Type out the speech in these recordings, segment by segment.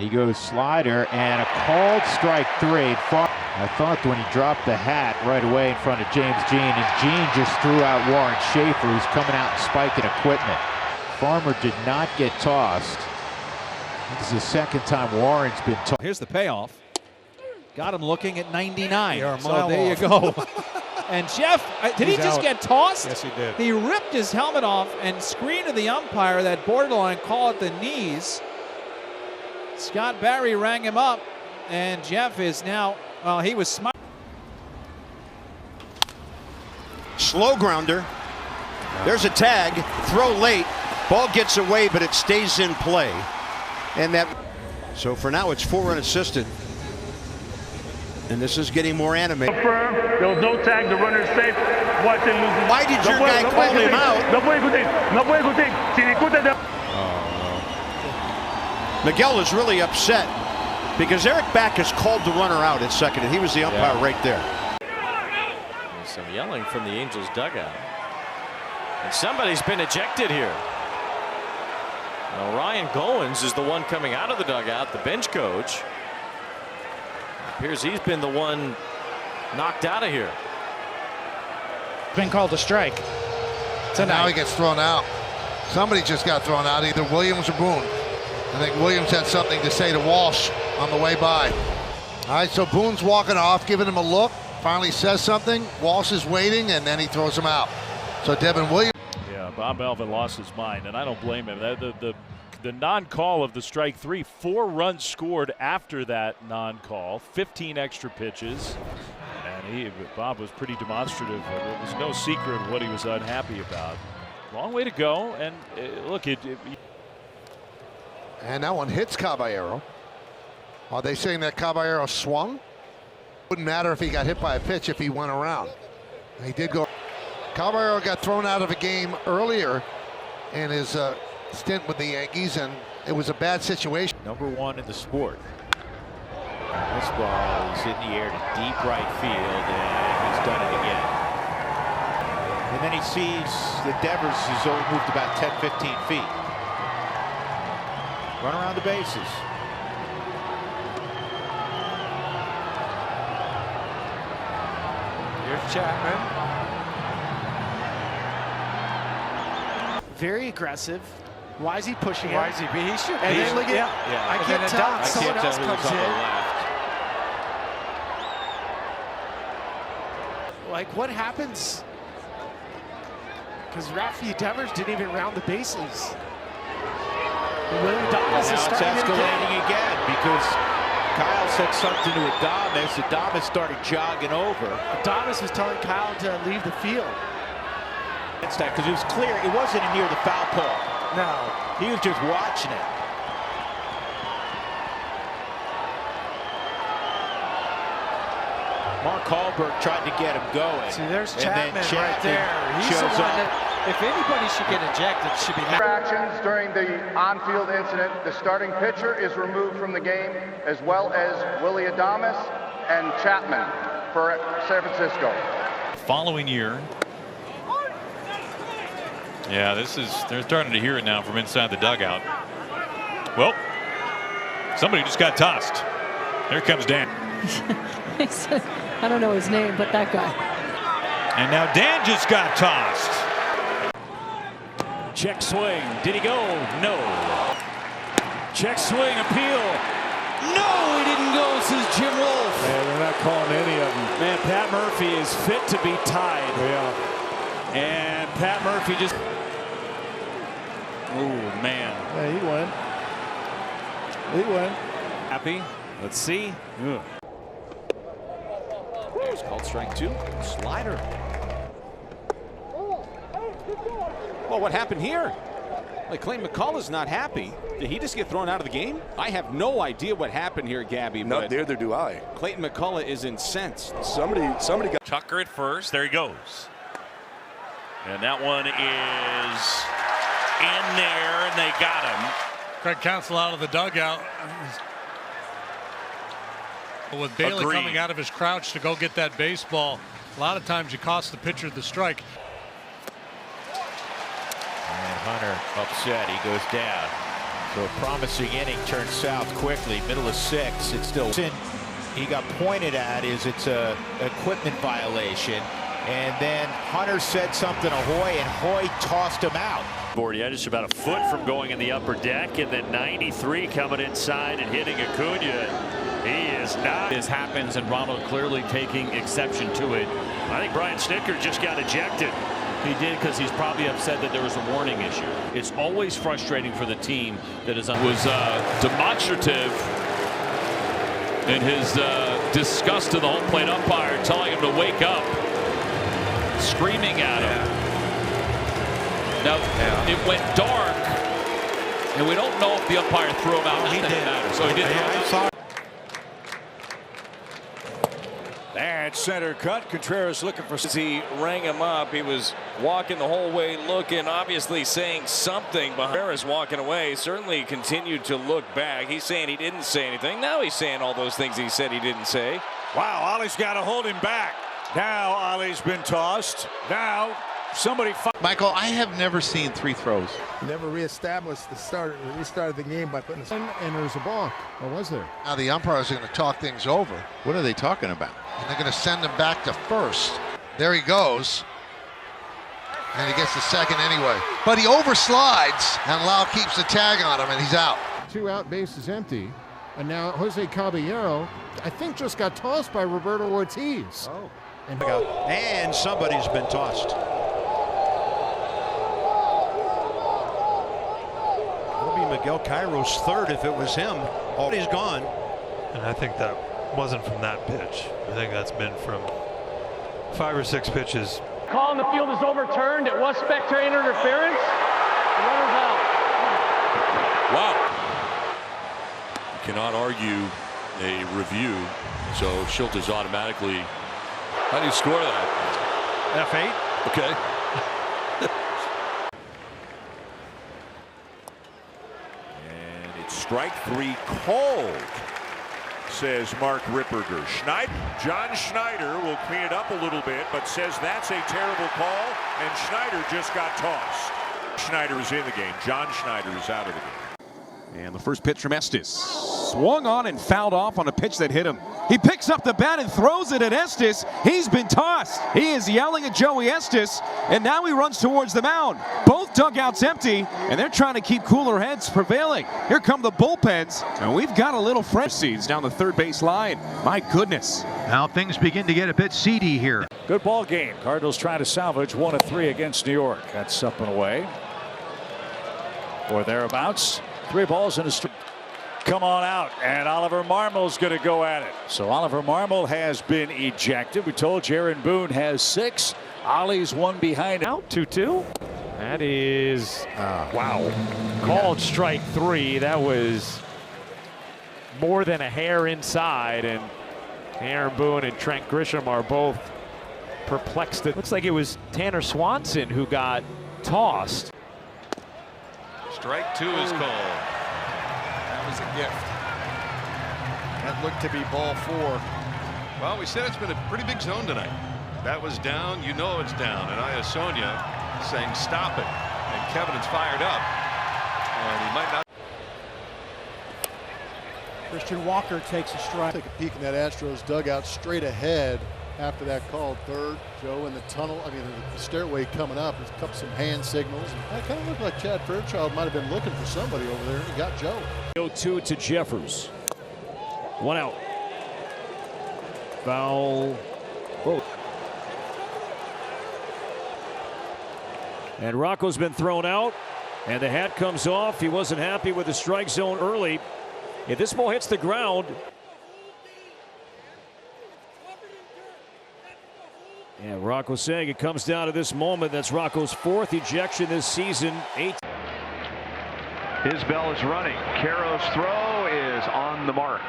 He goes slider and a called strike 3. I thought when he dropped the hat right away in front of James Jean, and Jean just threw out Warren Schaefer, who's coming out and spiking equipment. Farmer did not get tossed. This is the second time Warren's been tossed. Here's the payoff. Got him looking at 99. So there you off. go. And Jeff, did he just get tossed? Yes, he did. He ripped his helmet off and screamed to the umpire that borderline call at the knees. Scott Barry rang him up, and Jeff is now, well, he was smart. Slow grounder. There's a tag. Throw late. Ball gets away, but it stays in play. And that. So for now, it's 4-run assisted. And this is getting more animated. There was no tag. The runner's safe. Why did your guy call him out? Miguel is really upset because Eric Back has called the runner out at second, and he was the umpire right there. There's some yelling from the Angels dugout. And somebody's been ejected here. Now, Ryan Goins is the one coming out of the dugout, the bench coach. It appears he's been the one knocked out of here. Been called a strike. So now he gets thrown out. Somebody just got thrown out, either Williams or Boone. I think Williams had something to say to Walsh on the way by. All right, so Boone's walking off, giving him a look, finally says something. Walsh is waiting, and then he throws him out. So Devin Williams. Yeah, Bob Melvin lost his mind, and I don't blame him. The non-call of the strike 3, 4 runs scored after that non-call, 15 extra pitches, and Bob was pretty demonstrative. There was no secret of what he was unhappy about. Long way to go, and look, and that one hits Caballero. Are they saying that Caballero swung? Wouldn't matter if he got hit by a pitch if he went around. He did go. Caballero got thrown out of a game earlier in his stint with the Yankees, and it was a bad situation. #1 in the sport. And this ball is in the air to deep right field, and he's done it again. And then he sees that Devers has only moved about 10-15 feet. Run around the bases. Here's Chapman. Very aggressive. Why is he pushing him? Why is he? He should be. And then look at I can't tell. Someone else comes in. Like, what happens? Because Rafi Devers didn't even round the bases. Willie Adames is starting it's escalating again because Kyle said something to Adames. Adames started jogging over. Adames was telling Kyle to leave the field. It's that because it was clear it wasn't near the foul pole. No. He was just watching it. Mark Hallberg tried to get him going. See, there's Chapman right there. He's the one that, if anybody should get ejected, it should be him. Actions during the on-field incident, the starting pitcher is removed from the game, as well as Willie Adames and Chapman for San Francisco. Following year. Yeah, they're starting to hear it now from inside the dugout. Well, somebody just got tossed. There comes Dan. I don't know his name, but that guy. And now Dan just got tossed. check swing. Did he go? No. Check swing, appeal. No, he didn't go, says Jim Wolf. Man, they're not calling any of them. Man, Pat Murphy is fit to be tied. Yeah. And Pat Murphy just... Oh, man. Yeah, he went. Happy. Let's see. Ugh. There's called strike 2. Slider. Well, what happened here? Like, Clayton McCall is not happy. Did he just get thrown out of the game? I have no idea what happened here, Gabby. No, neither do I. Clayton McCullough is incensed. Somebody got Tucker at first. There he goes. And that one is in there, and they got him. Craig Counsell out of the dugout. With Bailey coming out of his crouch to go get that baseball, a lot of times you cost the pitcher the strike. And Hunter upset. He goes down. So a promising inning turns south quickly. Middle of 6. It's still. He got pointed at it's a equipment violation. And then Hunter said something to Hoy, and Hoy tossed him out. Yeah, just about a foot from going in the upper deck, and then 93 coming inside and hitting Acuna. He is not. This happens, and Ronald clearly taking exception to it. I think Brian Snitker just got ejected. He did, because he's probably upset that there was a warning issue. It's always frustrating for the team that is was demonstrative in his disgust to the home plate umpire, telling him to wake up, screaming at him. Now it went dark, and we don't know if the umpire threw him out. He did. So he did throw him out. And center cut. Contreras looking for. He rang him up. He was walking the whole way, looking, obviously saying something. Contreras walking away. Certainly continued to look back. He's saying he didn't say anything. Now he's saying all those things he said he didn't say. Wow, Ollie's got to hold him back. Now Ollie's been tossed. Now somebody. Michael, I have never seen 3 throws. Never reestablished restarted the game by putting and there's a balk. Or was there? Now the umpires are going to talk things over. What are they talking about? And they're going to send him back to first. There he goes. And he gets the second anyway. But he overslides, and Lau keeps the tag on him, and he's out. 2 out, bases empty. And now Jose Caballero, I think, just got tossed by Roberto Ortiz. Oh. And somebody's been tossed. That'll be Miguel Cairo's third if it was him. Oh, he's gone. And I think that wasn't from that pitch. I think that's been from 5 or 6 pitches. Call in the field is overturned. It was spectator interference. The runner's out. Wow. You cannot argue a review. So Schultz automatically. How do you score that? F8. Okay. And it's strike 3 called, says Mark Ripperger. John Schneider will clean it up a little bit, but says that's a terrible call, and Schneider just got tossed. Schneider is in the game. John Schneider is out of the game. And the first pitch from Estes. Swung on and fouled off on a pitch that hit him. He picks up the bat and throws it at Estes. He's been tossed. He is yelling at Joey Estes, and now he runs towards the mound. Both dugouts empty, and they're trying to keep cooler heads prevailing. Here come the bullpens, and we've got a little fresh seeds down the third base line. My goodness. Now things begin to get a bit seedy here. Good ball game. Cardinals trying to salvage 1 of 3 against New York. That's up and away. Or thereabouts. 3 balls in a strike. Come on out, and Oliver Marmol's going to go at it. So Oliver Marmol has been ejected. We told you Aaron Boone has 6. Ollie's 1 behind. Out 2-2. That is wow. Called strike 3. That was more than a hair inside, and Aaron Boone and Trent Grisham are both perplexed. It looks like it was Tanner Swanson who got tossed. Strike 2 is called. That was a gift. That looked to be ball 4. Well, we said it's been a pretty big zone tonight. That was down. You know it's down. And Iasonia saying stop it. And Kevin's fired up. And he might not. Christian Walker takes a strike. Take a peek in that Astros dugout straight ahead after that called third. Joe in the tunnel, the stairway coming up. There's some hand signals. That kind of looked like Chad Fairchild might have been looking for somebody over there, and he got Joe. 0-2 to Jeffers. 1 out. Foul. Oh. And Rocco's been thrown out, and the hat comes off. He wasn't happy with the strike zone early. If this ball hits the ground, and Rocco saying it comes down to this moment. That's Rocco's 4th ejection this season. 8. His bell is running. Caro's throw is on the mark.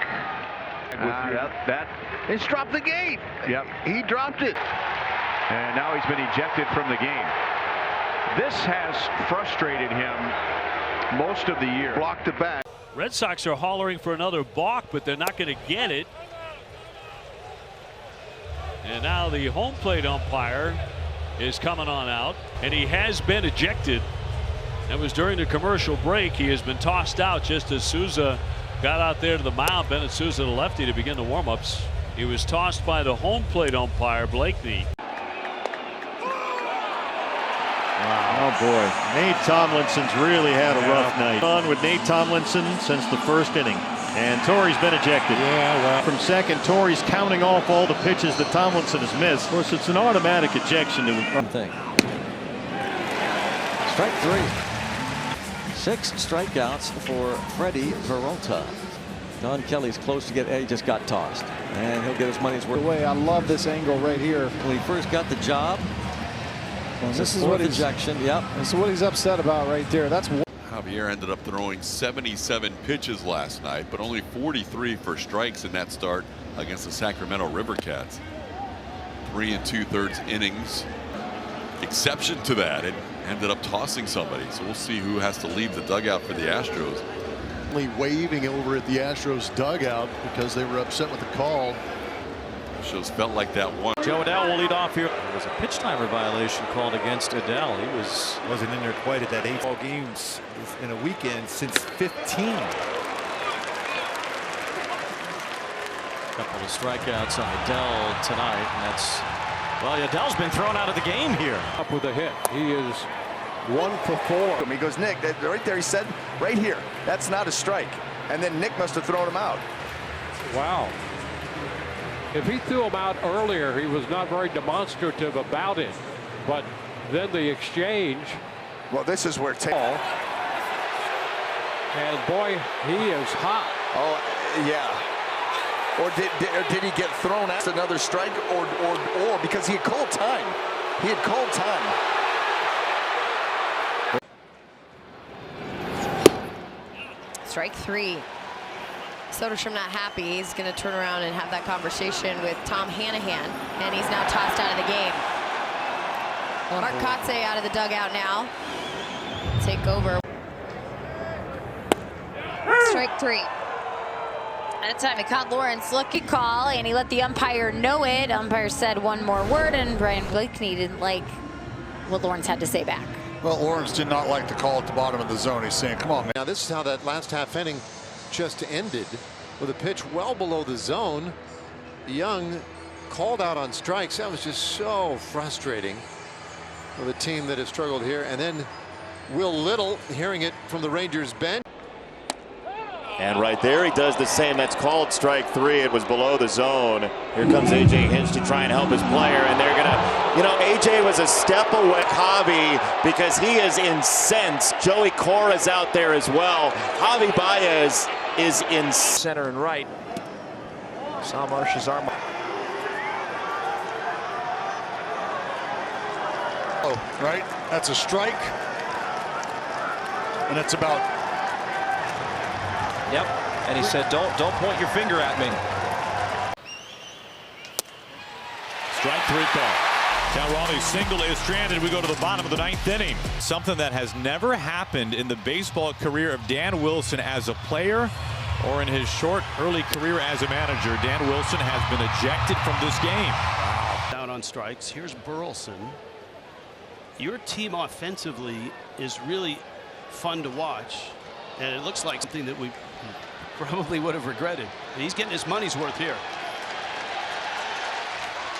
It's dropped the gate. Yep. He dropped it. And now he's been ejected from the game. This has frustrated him most of the year. Blocked the bat. Red Sox are hollering for another balk, but they're not going to get it. And now the home plate umpire is coming on out, and he has been ejected. It was during the commercial break. He has been tossed out just as Souza got out there to the mound. Bennett Souza, the lefty, to begin the warm-ups. He was tossed by the home plate umpire, Blakeney. Oh boy, Nate Tomlinson's really had a rough night. On with Nate Tomlinson since the first inning. And Torrey's been ejected. Yeah, well. From second, Torrey's counting off all the pitches that Tomlinson has missed. Of course, it's an automatic ejection. Thing. Strike three. 6 strikeouts for Freddie Peralta. Don Kelly's close to get. He just got tossed, and he'll get his money's worth. I love this angle right here. When he first got the job. This is what he's ejection. Yep. This is what he's upset about right there. That's. Javier ended up throwing 77 pitches last night, but only 43 for strikes in that start against the Sacramento River Cats. 3 2/3 innings. Exception to that, it ended up tossing somebody. So we'll see who has to leave the dugout for the Astros. Waving over at the Astros dugout because they were upset with the call. Shows felt like that one. Joe Adell will lead off here. There was a pitch timer violation called against Adell. He wasn't in there quite at that 8 ball games in a weekend since 15. Couple of strikeouts on Adell tonight, and that's, well, Adell's been thrown out of the game here. Up with a hit. He is 1 for 4. He goes, Nick, right there, he said, right here, that's not a strike. And then Nick must have thrown him out. Wow. If he threw him out earlier, he was not very demonstrative about it. But then the exchange. Well, this is where ball. And boy, he is hot. Oh, yeah. Or did he get thrown out? Another strike, or because he had called time. He had called time. Strike 3. Soderstrom not happy. He's going to turn around and have that conversation with Tom Hanahan, and he's now tossed out of the game. Mark Kotze out of the dugout now. Take over. Strike 3. That time it caught Lawrence looking call, and he let the umpire know it. Umpire said one more word, and Brian Blakeney didn't like what Lawrence had to say back. Well, Lawrence did not like the call at the bottom of the zone. He's saying, come on, man. Now, this is how that last half inning just ended, with a pitch well below the zone. Young called out on strikes. That was just so frustrating for the team that has struggled here. And then Will Little hearing it from the Rangers bench. And right there he does the same. That's called strike 3. It was below the zone. Here comes AJ Hinch to try and help his player, and they're gonna, you know, AJ was a step away. Javi, because he is incensed. Joey Cora's out there as well. Javi Baez is in center and right. Sal Marsh's arm. Oh, right? That's a strike. And it's about. Yep. And he said, don't point your finger at me. Strike 3 call. Calroni's single is stranded. We go to the bottom of the 9th inning. Something that has never happened in the baseball career of Dan Wilson as a player or in his short early career as a manager. Dan Wilson has been ejected from this game. Down on strikes. Here's Burleson. Your team offensively is really fun to watch, and it looks like something that we probably would have regretted. And he's getting his money's worth here.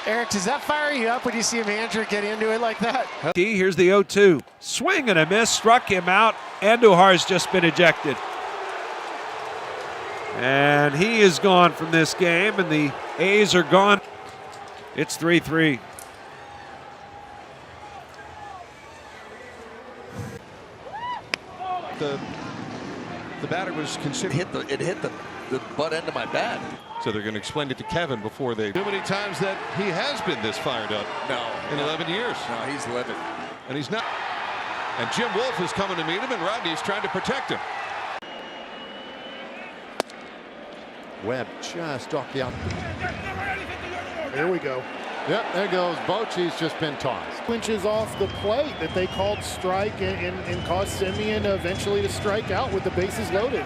Eric, does that fire you up when you see a manager get into it like that? Here's the 0-2. Swing and a miss. Struck him out. Andujar's just been ejected. And he is gone from this game, and the A's are gone. It's 3-3. The batter was considered. It hit the butt end of my bat. So they're going to explain it to Kevin before they. Too many times that he has been this fired up. No. In 11 years. No, he's livid. And he's not. And Jim Wolf is coming to meet him, and Rodney's trying to protect him. Webb just off the out. There we go. Yep, there goes. Bochy's just been tossed. Inches off the plate that they called strike and caused Simeon eventually to strike out with the bases loaded.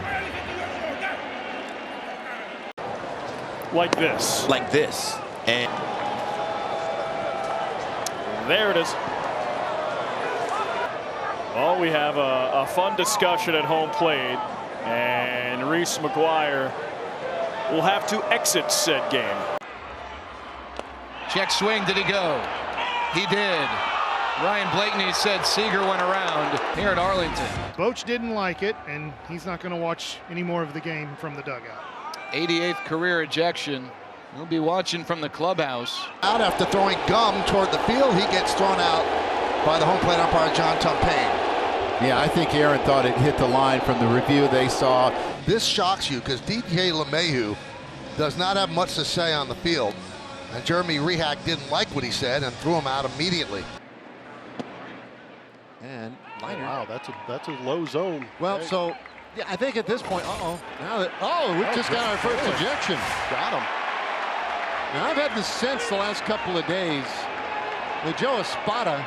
Like this. Like this. And there it is. Well, we have a fun discussion at home plate, and Reese McGuire will have to exit said game. Check swing. Did he go? He did. Ryan Blakeney said Seager went around here at Arlington. Boch didn't like it, and he's not going to watch any more of the game from the dugout. 88th career ejection. We'll be watching from the clubhouse. Out after throwing gum toward the field, he gets thrown out by the home plate umpire, John Tumpane. Yeah, I think Aaron thought it hit the line from the review they saw. This shocks you because DJ LeMahieu does not have much to say on the field. And Jeremy Rehak didn't like what he said and threw him out immediately. And wow, that's a low zone. Well, so yeah, I think at this point, now that we just got our first ejection. Got him. Now I've had the sense the last couple of days that Joe Espada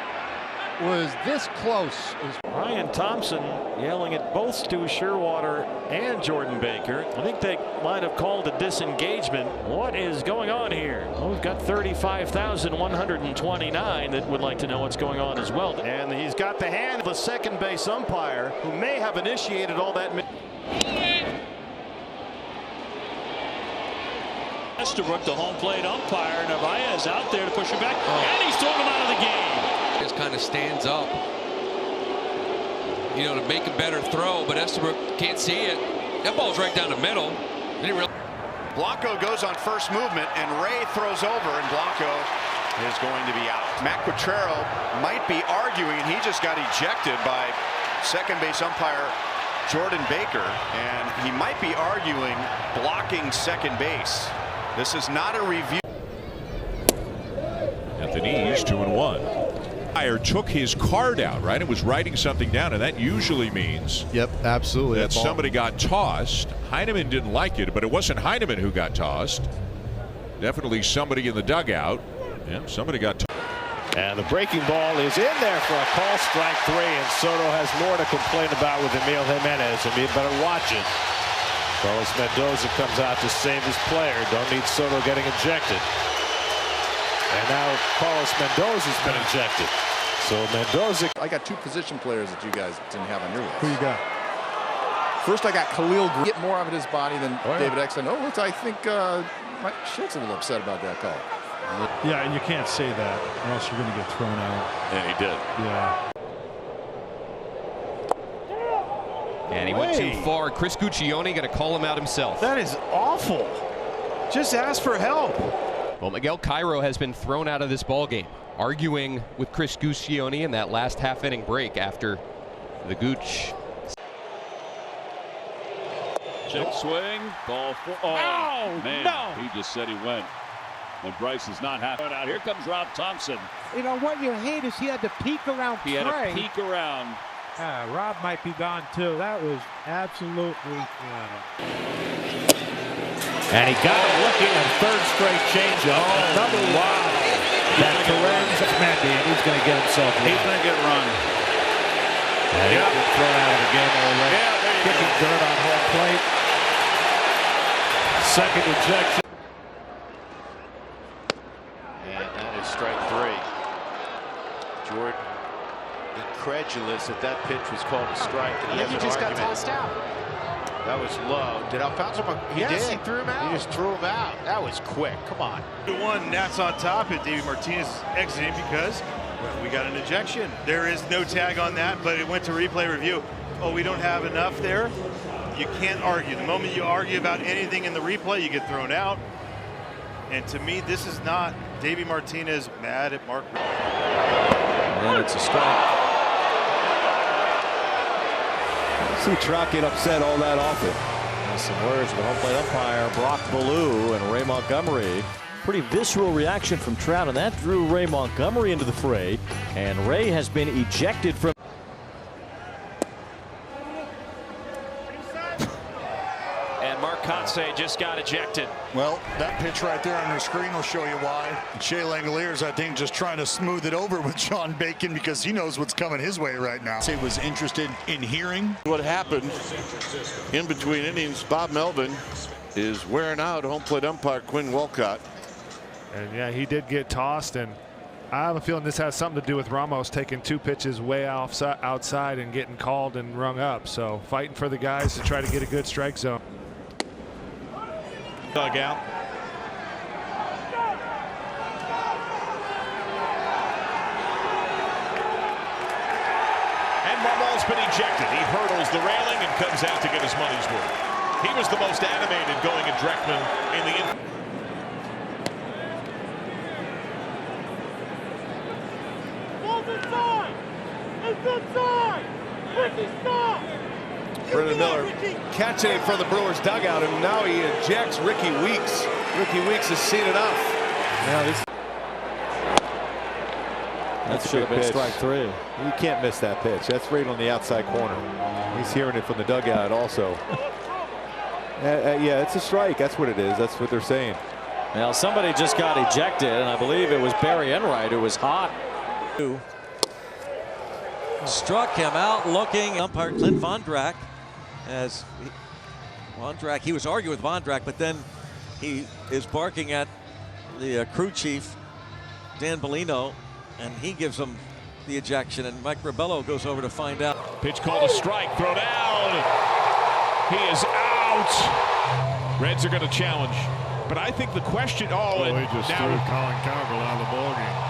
was this close. Ryan Thompson yelling at both Stu Sherwater and Jordan Baker. I think they might have called a disengagement. What is going on here? Well, we've got 35,129 that would like to know what's going on as well. And he's got the hand of the second base umpire who may have initiated all that. Estabrook, the home plate umpire. Narvaez out there to push him back, and he's thrown him out of the game. Just kind of stands up, you know, to make a better throw, but Estabrook can't see it. That ball's right down the middle. Blanco goes on first movement, and Ray throws over, and Blanco is going to be out. Matt Quatrero might be arguing, and he just got ejected by second base umpire Jordan Baker, and he might be arguing blocking second base. This is not a review. At the knees, 2-1. Took his card out, right? It was writing something down, and that usually means absolutely that somebody got tossed. Heineman didn't like it, but it wasn't Heineman who got tossed. Definitely somebody in the dugout. Yeah, somebody got tossed. And the breaking ball is in there for a call, strike 3, and Soto has more to complain about with Emil Jimenez, and he better watch it. Carlos Mendoza comes out to save his player. Don't need Soto getting ejected. And now Carlos Mendoza's been ejected. So Mendoza. I got two position players that you guys didn't have on your list. Who you got? First, I got Khalil Green. Get more out of his body than David Exton. I think Mike Schultz a little upset about that call. Yeah, and you can't say that, or else you're going to get thrown out. And he did. Yeah. And he went too far. Chris Guccione going to call him out himself. That is awful. Just ask for help. Well, Miguel Cairo has been thrown out of this ball game, arguing with Chris Guccione in that last half-inning break after the Gooch. Check swing, ball four. Oh, man, no. He just said he went. And Bryce is not happy. Out. Here comes Rob Thompson. You know what you hate is he had to peek around. He had to peek around. Rob might be gone too. That was absolutely. And he got him looking at third straight changeup. Another wow. That Torres Mendy, and he's going to get himself. He's going to get run. And he's been thrown out of the game already. Kicking dirt on home plate. Second ejection. And that is strike 3. Jordan incredulous that that pitch was called a strike. And he just got tossed out. That was low. Did Alfonso? He did. He threw him out. He just threw him out. That was quick. Come on. The one that's on top of Davey Martinez exiting because we got an ejection. There is no tag on that, but it went to replay review. Oh, we don't have enough there. You can't argue. The moment you argue about anything in the replay, you get thrown out. And to me, this is not Davey Martinez mad at Mark. And it's a strike. See Trout get upset all that often. And some words with home plate umpire Brock Ballou and Ray Montgomery. Pretty visceral reaction from Trout, and that drew Ray Montgomery into the fray. And Ray has been ejected from. And Mark Kotsay just got ejected. Well, that pitch right there on your screen will show you why. Shea Langoliers, I think, just trying to smooth it over with John Bacon because he knows what's coming his way right now. He was interested in hearing what happened in between innings. Bob Melvin is wearing out home plate umpire Quinn Wolcott. And yeah, he did get tossed, and I have a feeling this has something to do with Ramos taking 2 pitches way outside and getting called and rung up. So fighting for the guys to try to get a good strike zone. Dugout. And Marmol's been ejected. He hurdles the railing and comes out to get his money's worth. He was the most animated going at Dreckman in the Brendan Miller catching it from the Brewers dugout, and now he ejects Ricky Weeks. Ricky Weeks has seen enough. Now this. That should have been strike 3. You can't miss that pitch. That's right on the outside corner. He's hearing it from the dugout also. Yeah, it's a strike. That's what it is. That's what they're saying. Now somebody just got ejected, and I believe it was Barry Enright who was hot. Struck him out looking. Umpire Clint Vondrak, as Vondrak, he was arguing with Vondrak, but then he is barking at the crew chief, Dan Bellino, and he gives him the ejection, and Mike Rebello goes over to find out. pitch called a strike, throw down. He is out. Reds are going to challenge, but I think the question. He just threw Colin Cowgill out of the ballgame.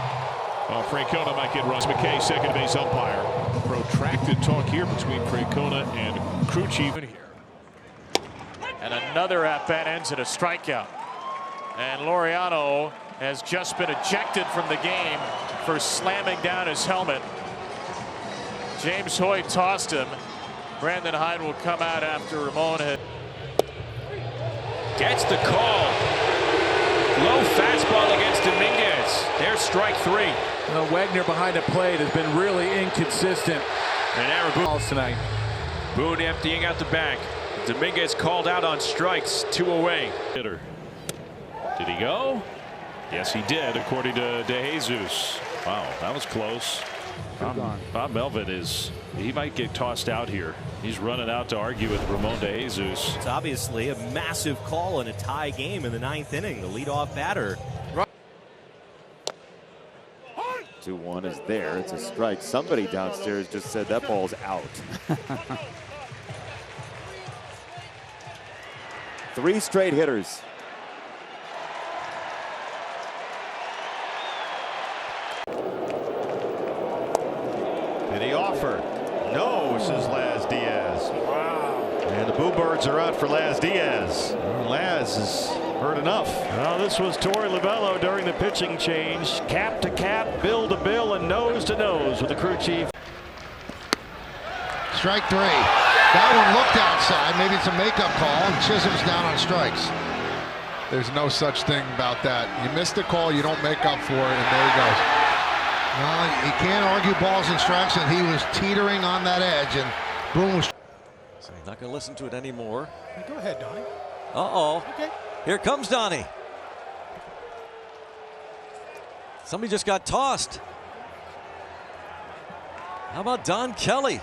Francona might get Russ McKay, second base umpire. Protracted talk here between Francona and crew chief. And another at-bat ends in a strikeout. And Laureano has just been ejected from the game for slamming down his helmet. James Hoyt tossed him. Brandon Hyde will come out after Ramon had. Gets the call. Low fastball against Dominguez. There's strike 3. Wagner behind the plate has been really inconsistent. And Aaron Boone tonight. Boone emptying out the back. Dominguez called out on strikes, 2 away. Hitter. Did he go? Yes, he did, according to De Jesus. Wow, that was close. Bob Melvin he might get tossed out here. He's running out to argue with Ramon De Jesus. It's obviously a massive call in a tie game in the 9th inning. The leadoff batter. 2-1 is there. It's a strike. Somebody downstairs just said that ball's out. 3 straight hitters. Did he offer? No, says Laz Diaz. Wow. And the Boo Birds are out for Laz Diaz. Laz has heard enough. Well, this was Torey Lovullo during the pitching change. Cap to cap, bill to bill, and nose to nose with the crew chief. Strike 3. That one looked outside. Maybe it's a makeup call, and Chisholm's down on strikes. There's no such thing about that. You missed a call, you don't make up for it, and there he goes. Well, you can't argue balls and strikes, and he was teetering on that edge, and Boone was. So he's not going to listen to it anymore. Hey, go ahead, Donnie. Uh-oh. Okay. Here comes Donnie. Somebody just got tossed. How about Don Kelly?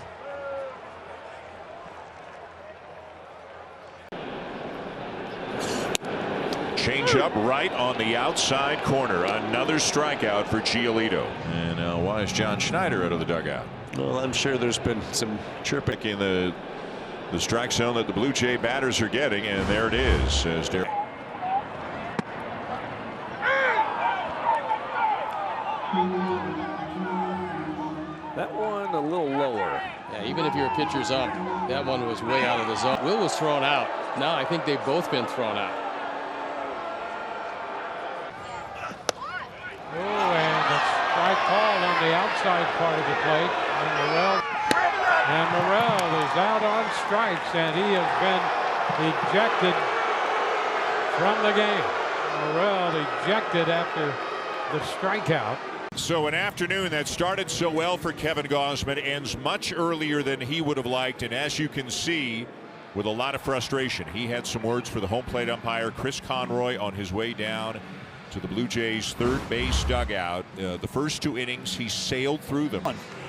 Change up right on the outside corner. Another strikeout for Giolito. And why is John Schneider out of the dugout? Well, I'm sure there's been some chirping in the strike zone that the Blue Jay batters are getting, and there it is. Says Derek. That one a little lower. Yeah, even if your pitcher's up, that one was way out of the zone. Will was thrown out. Now I think they've both been thrown out. Oh, and a strike called on the outside part of the plate. And Morel is out on strikes, and he has been ejected from the game. Morel ejected after the strikeout. So an afternoon that started so well for Kevin Gausman ends much earlier than he would have liked, and as you can see, with a lot of frustration. He had some words for the home plate umpire Chris Conroy on his way down to the Blue Jays' third base dugout. The first 2 innings, he sailed through them.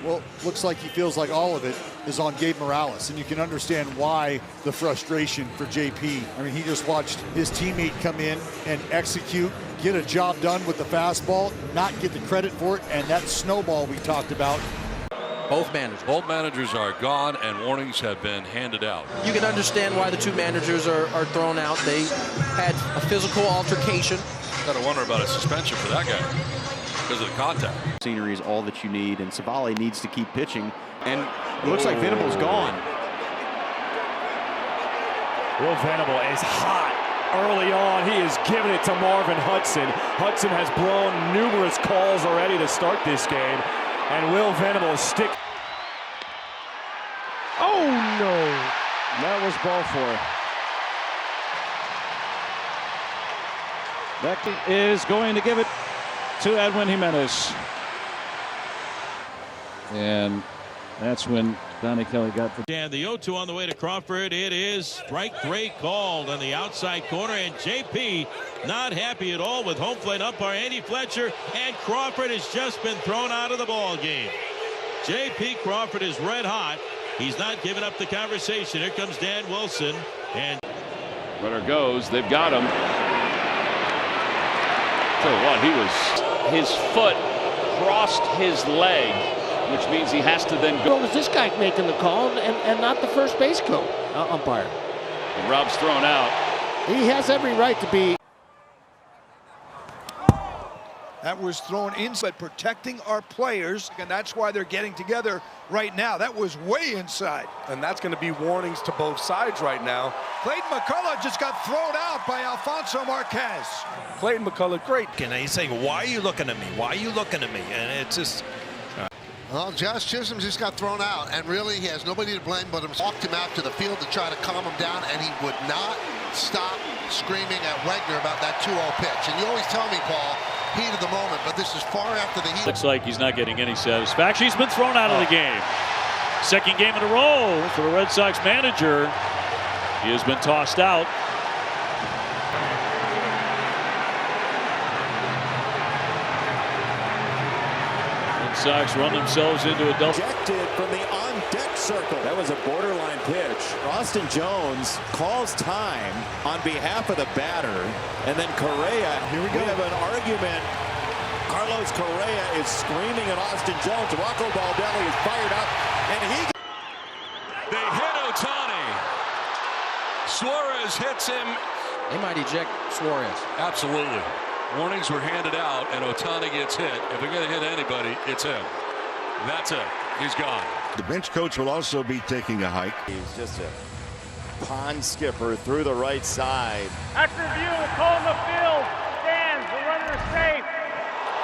Well, looks like he feels like all of it is on Gabe Morales, and you can understand why the frustration for JP. I mean, he just watched his teammate come in and execute, get a job done with the fastball, not get the credit for it, and that snowball we talked about. Both managers are gone, and warnings have been handed out. You can understand why the 2 managers are thrown out. They had a physical altercation. Got to wonder about a suspension for that guy because of the contact. Scenery is all that you need, and Savali needs to keep pitching. And it looks like Venable's gone. Will Venable is hot early on. He is giving it to Marvin Hudson. Hudson has blown numerous calls already to start this game. And Will Venable stick. Oh, no. That was ball 4. Becky is going to give it to Edwin Jimenez. And that's when Donnie Kelly got the... And the 0-2 on the way to Crawford. It is strike 3 called on the outside corner. And JP not happy at all with home plate umpire Andy Fletcher. And Crawford has just been thrown out of the ball game. JP Crawford is red hot. He's not giving up the conversation. Here comes Dan Wilson. And runner goes. They've got him. Tell you what, his foot crossed his leg, which means he has to then go. Well, is this guy making the call and not the first base coach, umpire? And Rob's thrown out. He has every right to be. That was thrown inside, protecting our players, and that's why they're getting together right now. That was way inside. And that's going to be warnings to both sides right now. Clayton McCullough just got thrown out by Alfonso Marquez. Clayton McCullough, great. And he's saying, why are you looking at me? Why are you looking at me? And it's just... Well, Josh Chisholm just got thrown out, and really he has nobody to blame but him. Walked him out to the field to try to calm him down, and he would not stop screaming at Wegner about that 2-0 pitch. And you always tell me, Paul, heat of the moment, but this is far after the heat. Looks like he's not getting any satisfaction. He's been thrown out of the game. Second game in a row for the Red Sox manager. He has been tossed out. Sox run themselves into a double. Ejected from the on-deck circle. That was a borderline pitch. Austin Jones calls time on behalf of the batter. And then Correa, here we have an argument. Carlos Correa is screaming at Austin Jones. Rocco Baldelli is fired up, and They hit Ohtani. Suarez hits him. They might eject Suarez. Absolutely. Warnings were handed out, and Ohtani gets hit. If they're going to hit anybody, it's him. That's it. He's gone. The bench coach will also be taking a hike. he's just a pond skipper through the right side. After review, the call in the field stands. The runner is safe.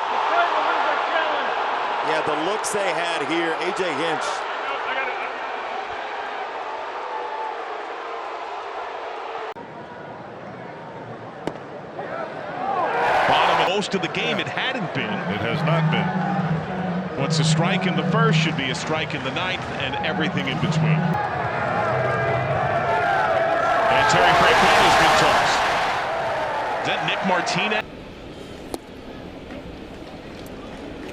Detroit, the runners are trailing. Yeah, the looks they had here. A.J. Hinch. Most of the game it hadn't been. It has not been. What's a strike in the first should be a strike in the ninth, and everything in between. And Terry Franklin has been tossed. Is that Nick Martinez?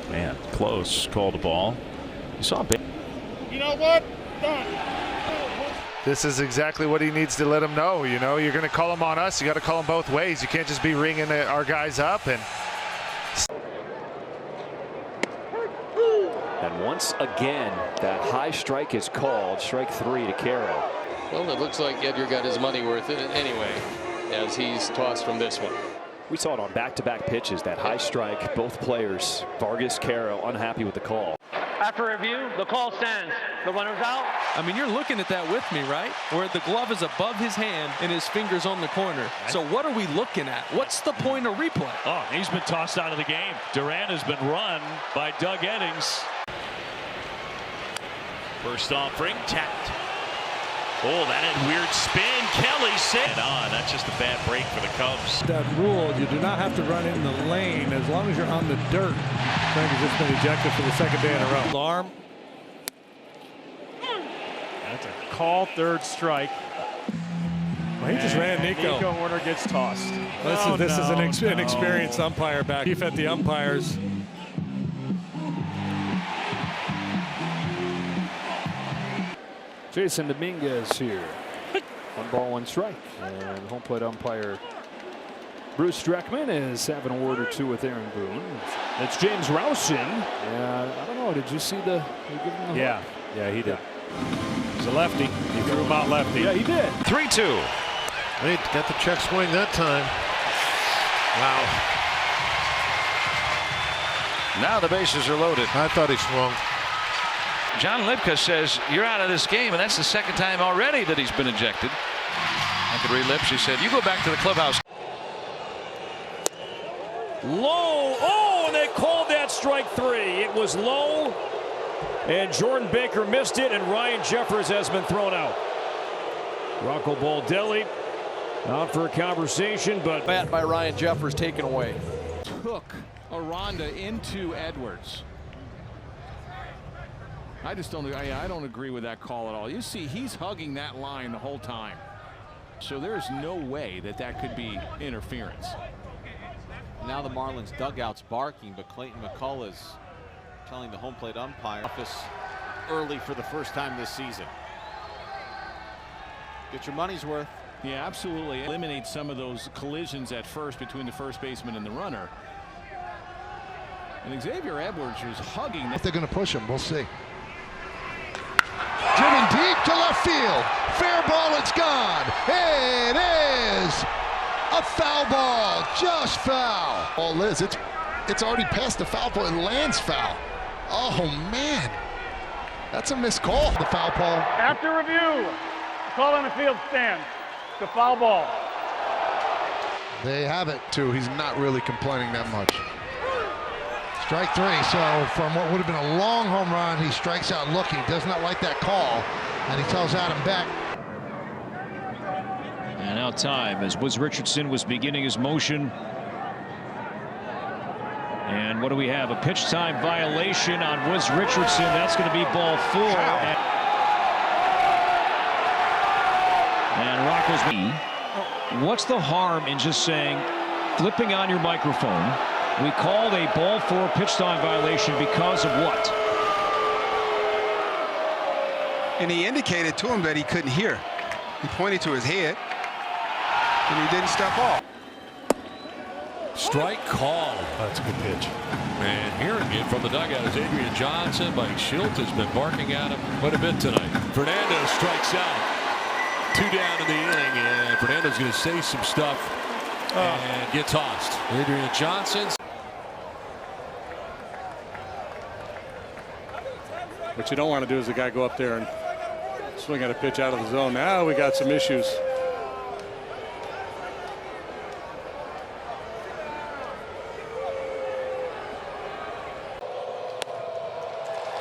Man, close. Called a ball. You saw a You know what? This is exactly what he needs to let him know. You know, you're going to call him on us. You got to call him both ways. You can't just be ringing our guys up. And once again, that high strike is called. Strike 3 to Carroll. Well, it looks like Edgar got his money worth it anyway, as he's tossed from this one. We saw it on back-to-back pitches, that high strike. Both players, Vargas, Carroll, unhappy with the call. After review, the call stands. The runner's out. I mean, you're looking at that with me, right? Where the glove is above his hand and his finger's on the corner. So what are we looking at? What's the point of replay? Oh, he's been tossed out of the game. Duran has been run by Doug Edings. First offering, tapped. Oh, that had weird spin. Kelly said on. That's just a bad break for the Cubs. That rule, you do not have to run in the lane as long as you're on the dirt. Frank has just been ejected for the second day in a row. Arm. That's a call, third strike. Well, he just ran Nico. Nico Horner gets tossed. This is an experienced umpire back. Chief at the umpires. Jason Dominguez here. 1 ball, 1 strike. And home plate umpire Bruce Streckman is having a word or two with Aaron Boone. It's James Rowson. Yeah, I don't know. Did you see the? Yeah, he did. He's a lefty. He threw him out lefty. Yeah, he did. 3-2. Wait, got the check swing that time. Wow. Now the bases are loaded. I thought he swung. John Lipka says you're out of this game, and that's the 2nd time already that he's been ejected. After 3 lips, he said, "You go back to the clubhouse." Low. Oh, and they called that strike 3. It was low, and Jordan Baker missed it, and Ryan Jeffers has been thrown out. Rocco Baldelli out for a conversation, but bat by Ryan Jeffers taken away. Took Aranda into Edwards. I just don't. I don't agree with that call at all. You see, he's hugging that line the whole time, so there's no way that that could be interference. Now the Marlins dugout's barking, but Clayton McCullough is telling the home plate umpire office early for the first time this season. Get your money's worth. Yeah, absolutely. Eliminate some of those collisions at first between the first baseman and the runner. And Xavier Edwards was hugging. If they're going to push him, we'll see. Driven deep to left field. Fair ball, it's gone. It is a foul ball, just foul. Ball is, it's already past the foul ball and lands foul. Oh man, that's a missed call. The foul ball. After review, call on the field stands. It's a foul ball. They have it too. He's not really complaining that much. Strike 3. So from what would have been a long home run, he strikes out looking. Does not like that call, and he tells Adam Beck. And now time as Woods Richardson was beginning his motion. And what do we have? A pitch time violation on Woods Richardson. That's going to be ball 4. And Rocco's. What's the harm in just saying, flipping on your microphone, we called a ball 4 pitch time violation because of what? And he indicated to him that he couldn't hear. He pointed to his head, and he didn't step off. Strike call. That's a good pitch. And hearing it from the dugout is Adrian Johnson. Mike Schultz has been barking at him quite a bit tonight. Fernando strikes out. 2 down in the inning, and Fernando's going to say some stuff and get tossed. Adrian Johnson. What you don't want to do is the guy go up there and swing at a pitch out of the zone. Now we got some issues.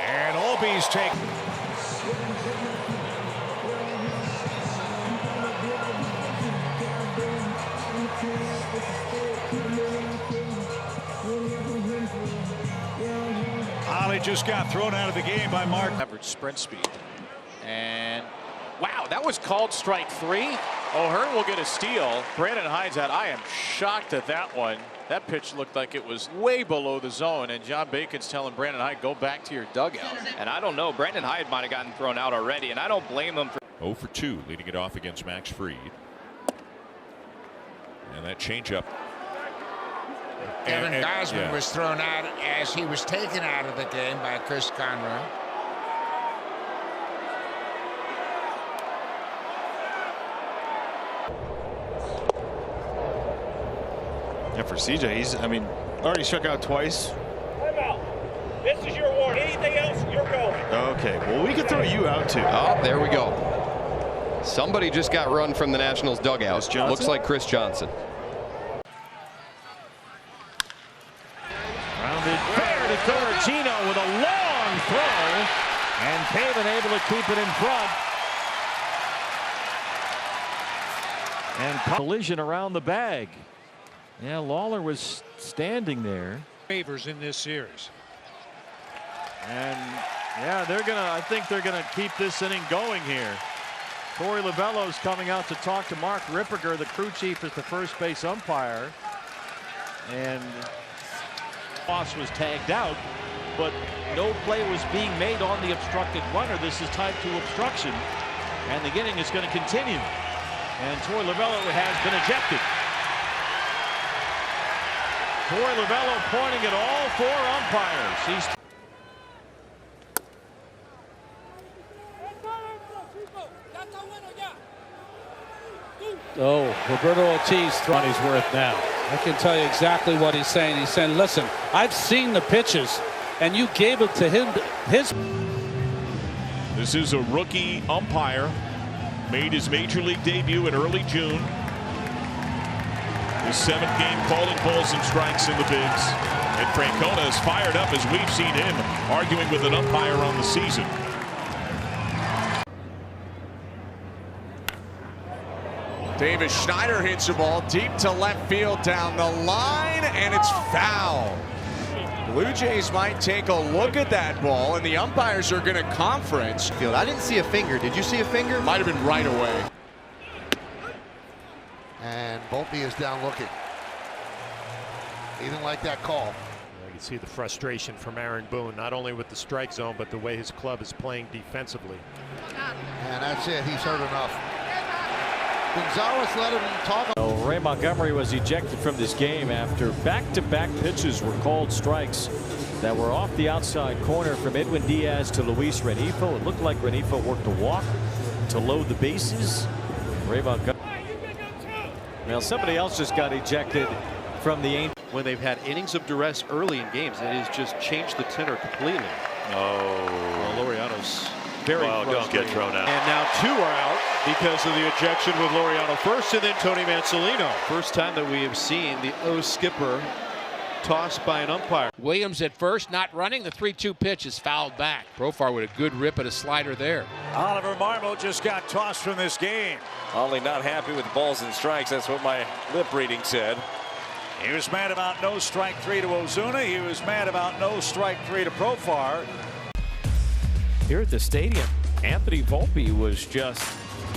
And Albies take. Ollie just got thrown out of the game by Mark. Average sprint speed. And wow, that was called strike 3. O'Hearn will get a steal. Brandon Hyde's out. I am shocked at that one. That pitch looked like it was way below the zone, and John Bacon's telling Brandon Hyde, go back to your dugout. And I don't know, Brandon Hyde might have gotten thrown out already, and I don't blame him for 0 for 2, leading it off against Max Fried. And that changeup. Kevin Gausman was thrown out as he was taken out of the game by Chris Conroy. Yeah, for CJ, I mean, already struck out twice. Timeout. This is your warning. Anything else, you're going. Okay, well, we could throw you out too. Oh, there we go. Somebody just got run from the Nationals dugout. Looks like Chris Johnson. Rounded fair to third. Gino with a long throw. And Taven able to keep it in front. And collision around the bag. Yeah, Lawler was standing there. Favors in this series. And yeah, I think they're gonna keep this inning going here. Torey Lovullo's coming out to talk to Mark Ripperger, the crew chief, as the first base umpire. And Foss was tagged out, but no play was being made on the obstructed runner. This is tied to obstruction, and the inning is going to continue. And Torey Lovullo has been ejected. Torey Lovullo pointing at all four umpires. Oh, Roberto Ortiz throwing his worth now. I can tell you exactly what he's saying. He's saying, listen, I've seen the pitches, and you gave it to him. This is a rookie umpire. Made his major league debut in early June. His 7th game calling balls and strikes in the bigs. And Francona is fired up as we've seen him arguing with an umpire on the season. Davis Schneider hits the ball deep to left field down the line, and it's foul. Blue Jays might take a look at that ball, and the umpires are going to conference. I didn't see a finger. Did you see a finger? Might have been right away. And Volpe is down looking. He didn't like that call. You can see the frustration from Aaron Boone, not only with the strike zone, but the way his club is playing defensively. And that's it. He's heard enough. Gonzalez let him talk. Ray Montgomery was ejected from this game after back-to-back pitches were called strikes that were off the outside corner from Edwin Diaz to Luis Renifo. It looked like Renifo worked a walk to load the bases. Ray Montgomery. Well, somebody else just got ejected from the Angels. When they've had innings of duress early in games, it has just changed the tenor completely. Oh, Laureano's very don't get thrown out. And now 2 are out because of the ejection with Laureano first and then Tony Mansolino. First time that we have seen the O skipper tossed by an umpire. Williams at first, not running. The 3-2 pitch is fouled back. Profar with a good rip at a slider there. Oliver Marmol just got tossed from this game. Only not happy with balls and strikes. That's what my lip reading said. He was mad about no strike 3 to Ozuna. He was mad about no strike 3 to Profar. Here at the stadium, Anthony Volpe was just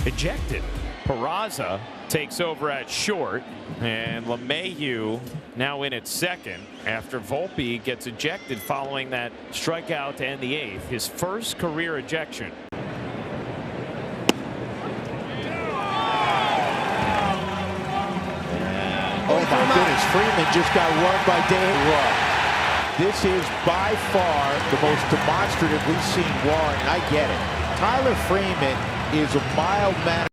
ejected. Peraza takes over at short, and LeMahieu now in at second after Volpe gets ejected following that strikeout to end the 8th, his first career ejection. Oh my goodness, Freeman just got run by Dan. This is by far the most demonstrative we've seen Warren, and I get it. Tyler Freeman is a mild-mannered